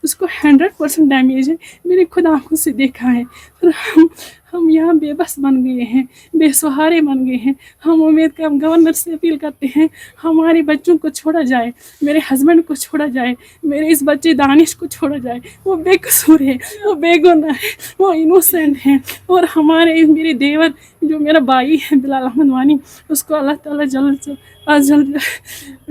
उसको 100% डैमेज है। मैंने खुद आंखों से देखा है। और हम यहाँ बेबस बन गए हैं, बेसहारे बन गए हैं। हम उम्मीद का हम गवर्नर से अपील करते हैं हमारे बच्चों को छोड़ा जाए, मेरे हस्बैंड को छोड़ा जाए, मेरे इस बच्चे दानिश को छोड़ा जाए। वो बेकसूर है, वो बेगुनाह है, वो इनोसेंट है। और हमारे मेरे देवर जो मेरा भाई है बिलाल अहमद वानी, उसको अल्लाह ताला जल्द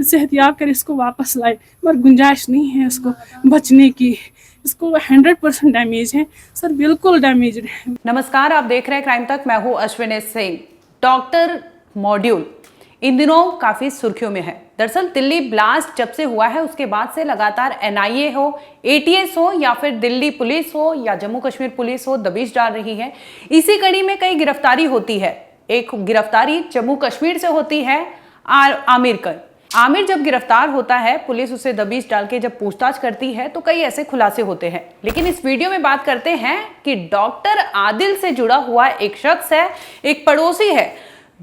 सेहतियाब कर इसको वापस लाए। मगर गुंजाइश नहीं है इसको बचने की। इसको 100% डैमेज है सर, बिल्कुल डैमेज है। नमस्कार, आप देख रहे हैं क्राइम तक। मैं हूं Ashwini Singh. Doctor module in दिनों काफी सुर्खियों में है। दरअसल दिल्ली ब्लास्ट जब से हुआ है उसके बाद से लगातार एनआईए हो, एटीएस हो या फिर दिल्ली पुलिस हो या जम्मू कश्मीर पुलिस हो दबिश डाल रही है। इसी कड़ी में कई गिरफ्तारी होती है। एक गिरफ्तारी जम्मू कश्मीर से होती है आमिर का। आमिर जब गिरफ्तार होता है, पुलिस उसे दबिश डाल के जब पूछताछ करती है तो कई ऐसे खुलासे होते हैं। लेकिन इस वीडियो में बात करते हैं कि डॉक्टर आदिल से जुड़ा हुआ एक शख्स है, एक पड़ोसी है,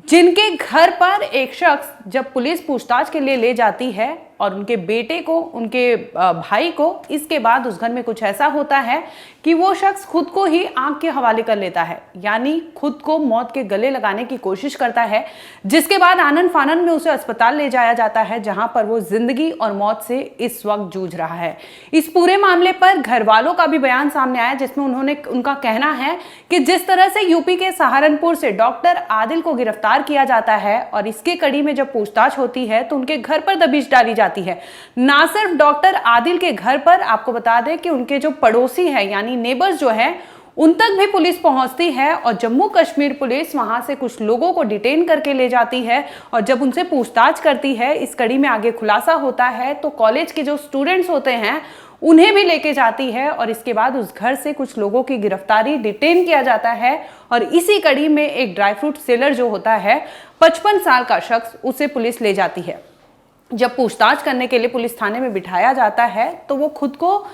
जिनके घर पर एक शख्स जब पुलिस पूछताछ के लिए ले जाती है और उनके बेटे को, उनके भाई को, इसके बाद उस घर में कुछ ऐसा होता है कि वो शख्स खुद को ही आग के हवाले कर लेता है, यानी खुद को मौत के गले लगाने की कोशिश करता है। जिसके बाद आनन फानन में उसे अस्पताल ले जाया जाता है, जहां पर वो जिंदगी और मौत से इस वक्त जूझ रहा है। इस पूरे मामले पर घर वालों का भी बयान सामने आया, जिसमें उनका कहना है कि जिस तरह से यूपी के सहारनपुर से डॉक्टर आदिल को गिरफ्तार किया जाता है और इसके कड़ी में जब पूछताछ होती है तो उनके घर पर दबिश डाली जाती है। ना सिर्फ डॉक्टर आदिल के घर पर, आपको बता दें कि उनके जो पड़ोसी है यानी नेबर्स जो है, उन तक भी पुलिस पहुंचती है और जम्मू कश्मीर पुलिस वहां से कुछ लोगों को डिटेन करके ले जाती है। और जब उनसे पूछताछ करती है, इस कड़ी में आगे खुलासा होता है तो कॉलेज के जो स्टूडेंट्स होते हैं उन्हें भी लेके जाती है और इसके बाद उस घर से कुछ लोगों की गिरफ्तारी, डिटेन किया जाता है। और इसी कड़ी में एक ड्राई फ्रूट सेलर जो होता है, 55 साल का शख्स, उसे पुलिस ले जाती है। जब पूछताछ करने के लिए पुलिस थाने में बिठाया जाता है तो वो खुद को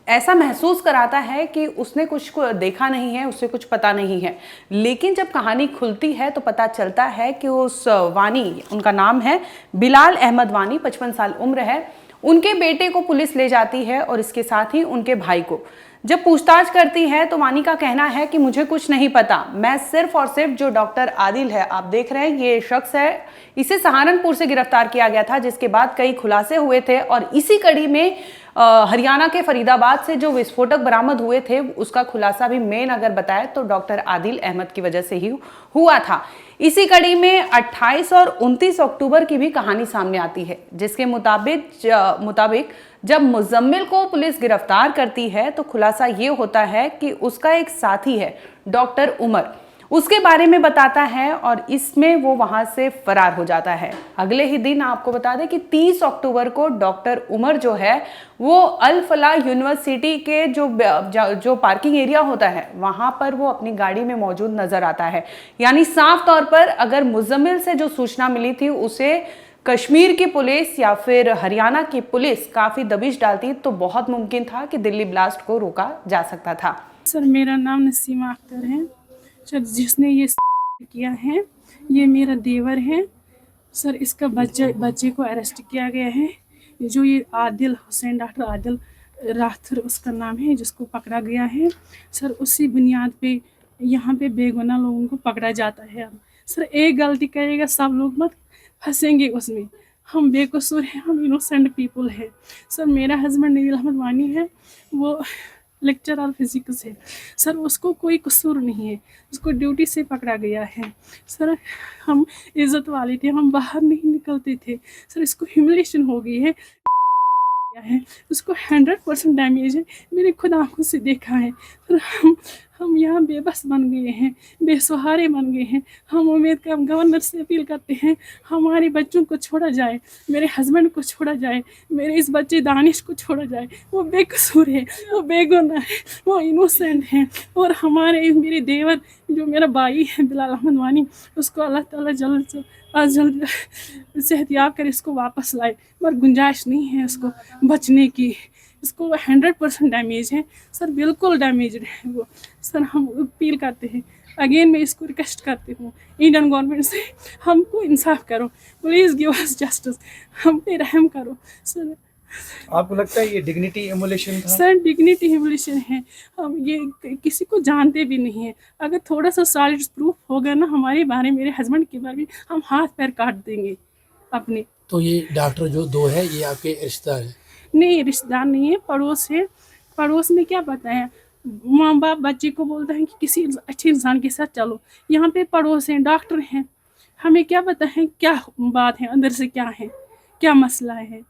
ऐसा महसूस कराता है कि उसने कुछ को देखा नहीं है, उसे कुछ पता नहीं है। लेकिन जब कहानी खुलती है तो पता चलता है कि उस वानी, उनका नाम है बिलाल अहमद वानी, 55 साल उम्र है, उनके बेटे को पुलिस ले जाती है और इसके साथ ही उनके भाई को। जब पूछताछ करती है तो वानी का कहना है कि मुझे कुछ नहीं पता, मैं सिर्फ और सिर्फ जो डॉक्टर आदिल है, आप देख रहे हैं ये शख्स है, इसे सहारनपुर से गिरफ्तार किया गया था, जिसके बाद कई खुलासे हुए थे। और इसी कड़ी में हरियाणा के फरीदाबाद से जो विस्फोटक बरामद हुए थे उसका खुलासा भी मेन अगर बताए तो डॉक्टर आदिल अहमद की वजह से ही हुआ था। इसी कड़ी में 28 और 29 अक्टूबर की भी कहानी सामने आती है, जिसके मुताबिक जब मुजम्मिल को पुलिस गिरफ्तार करती है तो खुलासा ये होता है कि उसका एक साथी है डॉक्टर उमर, उसके बारे में बताता है और इसमें वो वहां से फरार हो जाता है। अगले ही दिन आपको बता दें कि 30 अक्टूबर को डॉक्टर उमर जो है वो अल फलाह यूनिवर्सिटी के जो पार्किंग एरिया होता है वहां पर वो अपनी गाड़ी में मौजूद नजर आता है। यानी साफ तौर पर अगर मुजम्मिल से जो सूचना मिली थी उसे कश्मीर की पुलिस या फिर हरियाणा की पुलिस काफी दबिश डालती तो बहुत मुमकिन था कि दिल्ली ब्लास्ट को रोका जा सकता था। सर मेरा नाम नसीमा अख्तर है सर, जिसने ये किया है ये मेरा देवर है सर। इसका बच्चे को अरेस्ट किया गया है। जो ये आदिल हुसैन, डॉक्टर आदिल राथर उसका नाम है, जिसको पकड़ा गया है सर, उसी बुनियाद पे यहाँ पे बेगुनाह लोगों को पकड़ा जाता है। अब सर एक गलती करेगा सब लोग मत फंसेंगे उसमें। हम बेकसूर हैं, हम इनोसेंट पीपल है सर। मेरा हस्बैंड नबील अहमद वानी है, वो लेक्चरर फिजिक्स है सर। उसको कोई कसूर नहीं है, उसको ड्यूटी से पकड़ा गया है सर। हम इज्जत वाले थे, हम बाहर नहीं निकलते थे सर। इसको ह्यूमिलेशन हो गई है, उसको 100% डैमेज है। मैंने खुद आंखों से देखा है सर। हम यहाँ बेबस बन गए हैं, बेसहारे बन गए हैं। हम उम्मीद का हम गवर्नर से अपील करते हैं हमारे बच्चों को छोड़ा जाए, मेरे हस्बैंड को छोड़ा जाए, मेरे इस बच्चे दानिश को छोड़ा जाए। वो बेकसूर है, वो बेगुनाह है, वो इनोसेंट है। और मेरे देवर जो मेरा भाई है बिलाल अहमद वानी, उसको अल्लाह ताला जल्द सेहतियाब कर इसको वापस लाए। मगर गुंजाइश नहीं है इसको बचने की। इसको 100% डैमेज है सर, बिल्कुल डैमेज है वो सर। हम अपील करते हैं, अगेन मैं इसको रिक्वेस्ट करती हूँ इंडियन गवर्नमेंट से, हमको इंसाफ करो, प्लीज़ गिव अस जस्टिस, हम पे रहम करो सर। आपको लगता है ये डिग्निटी इमोलेशन था? सर डिग्निटी ह्यूमिलेशन है। हम ये किसी को जानते भी नहीं है। अगर थोड़ा सा सॉलिड प्रूफ होगा ना हमारे बारे में, मेरे हस्बैंड के बारे में, हम हाथ पैर काट देंगे अपने। तो ये डॉक्टर जो दो है ये आपके रिश्तेदार हैं? नहीं रिश्तेदार नहीं है, पड़ोस है। पड़ोस में क्या पता है, माँ बाप बच्चे को बोलते हैं कि किसी अच्छे इंसान के साथ चलो। यहाँ पे पड़ोस हैं, डॉक्टर हैं, हमें क्या पता है क्या बात है अंदर से, क्या है, क्या मसला है।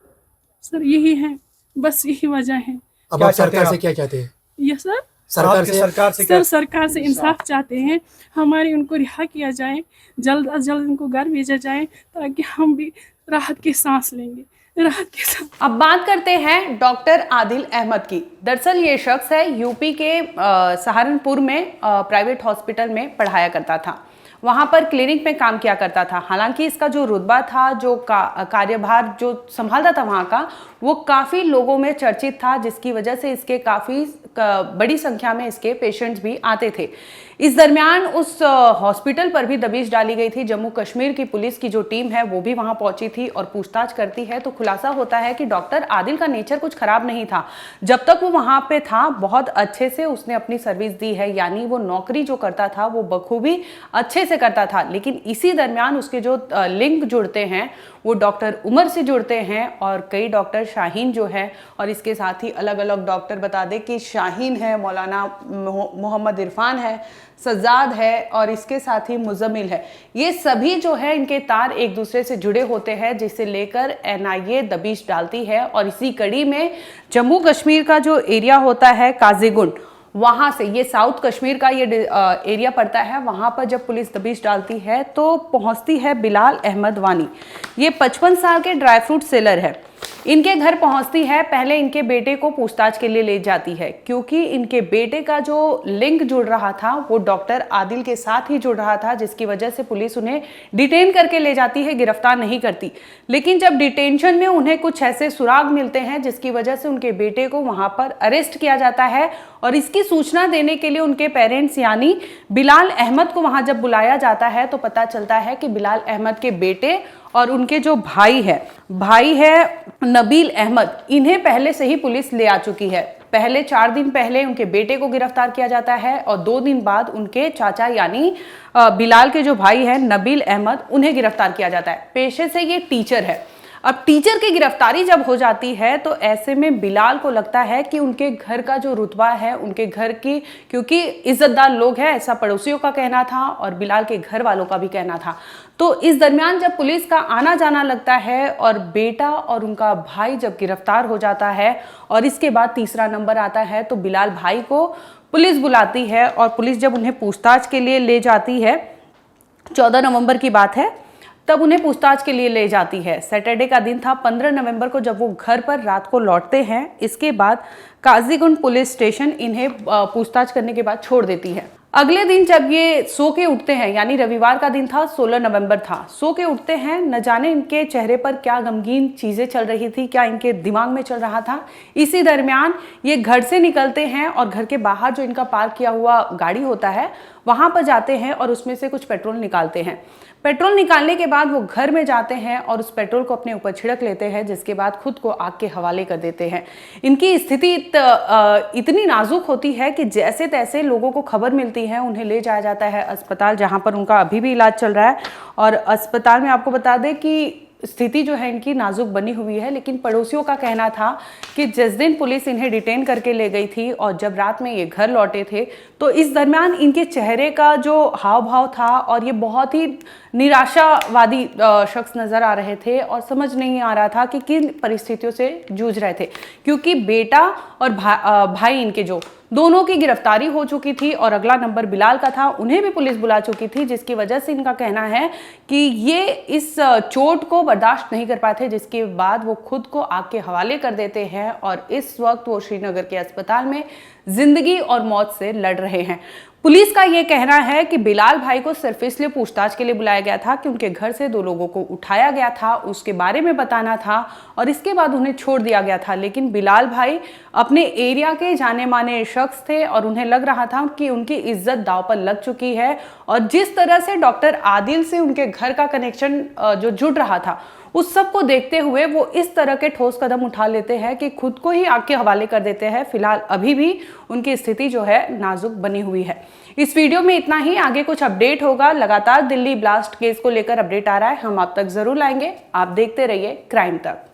सर यही है, बस यही वजह है। अब क्या आप चाहते सरकार हैं से आप? क्या चाहते हैं? ये सर सरकार आपके से सरकार से सर क्या? सरकार से इंसाफ चाहते हैं हमारे, उनको रिहा किया जाए, जल्द अज जल्द उनको घर भेजा जाए ताकि हम भी राहत की सांस लेंगे, राहत के साथ। अब बात करते हैं डॉक्टर आदिल अहमद की। दरअसल ये शख्स है यूपी के सहारनपुर में प्राइवेट हॉस्पिटल में पढ़ाया करता था, वहाँ पर क्लिनिक में काम किया करता था। हालांकि इसका जो रुतबा था, जो कार्यभार जो संभालता था वहाँ का, वो काफ़ी लोगों में चर्चित था, जिसकी वजह से इसके काफ़ी बड़ी संख्या में इसके पेशेंट्स भी आते थे। इस दरमियान उस हॉस्पिटल पर भी दबिश डाली गई थी। जम्मू कश्मीर की पुलिस की जो टीम है वो भी वहां पहुंची थी और पूछताछ करती है, तो खुलासा होता है कि डॉक्टर आदिल का नेचर कुछ खराब नहीं था। जब तक वो वहां पे था बहुत अच्छे से उसने अपनी सर्विस दी है, यानी वो नौकरी जो करता था वो बखूबी अच्छे से करता था। लेकिन इसी दरमियान उसके जो लिंक जुड़ते हैं वो डॉक्टर उमर से जुड़ते हैं और कई डॉक्टर शाहीन जो है, और इसके साथ ही अलग अलग डॉक्टर बता दें कि शाहीन है, मौलाना मोहम्मद इरफान है, सज्जाद है और इसके साथ ही मुजम्मिल है। ये सभी जो है इनके तार एक दूसरे से जुड़े होते हैं, जिसे लेकर एनआईए दबिश डालती है। और इसी कड़ी में जम्मू कश्मीर का जो एरिया होता है काजीगुंड, वहां से ये साउथ कश्मीर का ये एरिया पड़ता है, वहां पर जब पुलिस दबिश डालती है तो पहुंचती है बिलाल अहमद वानी। ये 55 साल के ड्राई फ्रूट सेलर है। इनके घर पहुंचती है, पहले इनके बेटे को पूछताछ के लिए ले जाती है, क्योंकि इनके बेटे का जो लिंक जुड़ रहा था वो डॉक्टर आदिल के साथ ही जुड़ रहा था, जिसकी वजह से पुलिस उन्हें डिटेन करके ले जाती है, गिरफ्तार नहीं करती। लेकिन जब डिटेंशन में उन्हें कुछ ऐसे सुराग मिलते हैं जिसकी वजह से उनके बेटे को वहां पर अरेस्ट किया जाता है, और इसकी सूचना देने के लिए उनके पेरेंट्स यानी बिलाल अहमद को वहां जब बुलाया जाता है तो पता चलता है कि बिलाल अहमद के बेटे और उनके जो भाई है नबील अहमद, इन्हें पहले से ही पुलिस ले आ चुकी है। पहले 4 दिन पहले उनके बेटे को गिरफ्तार किया जाता है और 2 दिन बाद उनके चाचा यानी बिलाल के जो भाई हैं नबील अहमद, उन्हें गिरफ्तार किया जाता है। पेशे से ये टीचर है। अब टीचर की गिरफ्तारी जब हो जाती है तो ऐसे में बिलाल को लगता है कि उनके घर का जो रुतबा है, उनके घर की, क्योंकि इज्जतदार लोग हैं, ऐसा पड़ोसियों का कहना था और बिलाल के घर वालों का भी कहना था। तो इस दरमियान जब पुलिस का आना जाना लगता है और बेटा और उनका भाई जब गिरफ्तार हो जाता है और इसके बाद तीसरा नंबर आता है, तो बिलाल भाई को पुलिस बुलाती है और पुलिस जब उन्हें पूछताछ के लिए ले जाती है, 14 नवंबर की बात है, तब उन्हें पूछताछ के लिए ले जाती है। सैटरडे का दिन था। 15 नवंबर को जब वो घर पर रात को लौटते हैं, इसके बाद काजीगुंड पुलिस स्टेशन इन्हें पूछताछ करने के बाद छोड़ देती है। अगले दिन जब ये सो के उठते हैं, यानी रविवार का दिन था, 16 नवंबर था, सो के उठते हैं, न जाने इनके चेहरे पर क्या गमगीन चीजें चल रही थी, क्या इनके दिमाग में चल रहा था। इसी दरमियान ये घर से निकलते हैं और घर के बाहर जो इनका पार्क किया हुआ गाड़ी होता है वहां पर जाते हैं और उसमें से कुछ पेट्रोल निकालते हैं। पेट्रोल निकालने के बाद वो घर में जाते हैं और उस पेट्रोल को अपने ऊपर छिड़क लेते हैं, जिसके बाद खुद को आग के हवाले कर देते हैं। इनकी स्थिति इतनी नाजुक होती है कि जैसे तैसे लोगों को खबर मिलती है, उन्हें ले जाया जाता है अस्पताल, जहां पर उनका अभी भी इलाज चल रहा है। और अस्पताल में आपको बता दें कि स्थिति जो है इनकी नाजुक बनी हुई है। लेकिन पड़ोसियों का कहना था कि जिस दिन पुलिस इन्हें डिटेन करके ले गई थी और जब रात में ये घर लौटे थे, तो इस दरमियान इनके चेहरे का जो हाव भाव था और ये बहुत ही निराशावादी शख्स नजर आ रहे थे और समझ नहीं आ रहा था कि किन परिस्थितियों से जूझ रहे थे, क्योंकि बेटा और भाई इनके जो दोनों की गिरफ्तारी हो चुकी थी और अगला नंबर बिलाल का था, उन्हें भी पुलिस बुला चुकी थी, जिसकी वजह से इनका कहना है कि ये इस चोट को बर्दाश्त नहीं कर पाए थे, जिसके बाद वो खुद को आग के हवाले कर देते हैं और इस वक्त वो श्रीनगर के अस्पताल में जिंदगी और मौत से लड़ रहे हैं। पुलिस का यह कहना है कि बिलाल भाई को सिर्फ इसलिए पूछताछ के लिए बुलाया गया था कि उनके घर से 2 लोगों को उठाया गया था, उसके बारे में बताना था और इसके बाद उन्हें छोड़ दिया गया था। लेकिन बिलाल भाई अपने एरिया के जाने माने शख्स थे और उन्हें लग रहा था कि उनकी इज्जत दांव पर लग चुकी है और जिस तरह से डॉक्टर आदिल से उनके घर का कनेक्शन जो जुड़ रहा था, उस सब को देखते हुए वो इस तरह के ठोस कदम उठा लेते हैं कि खुद को ही आग के हवाले कर देते हैं। फिलहाल अभी भी उनकी स्थिति जो है नाजुक बनी हुई है। इस वीडियो में इतना ही। आगे कुछ अपडेट होगा। लगातार दिल्ली ब्लास्ट केस को लेकर अपडेट आ रहा है, हम आप तक जरूर लाएंगे। आप देखते रहिए क्राइम तक।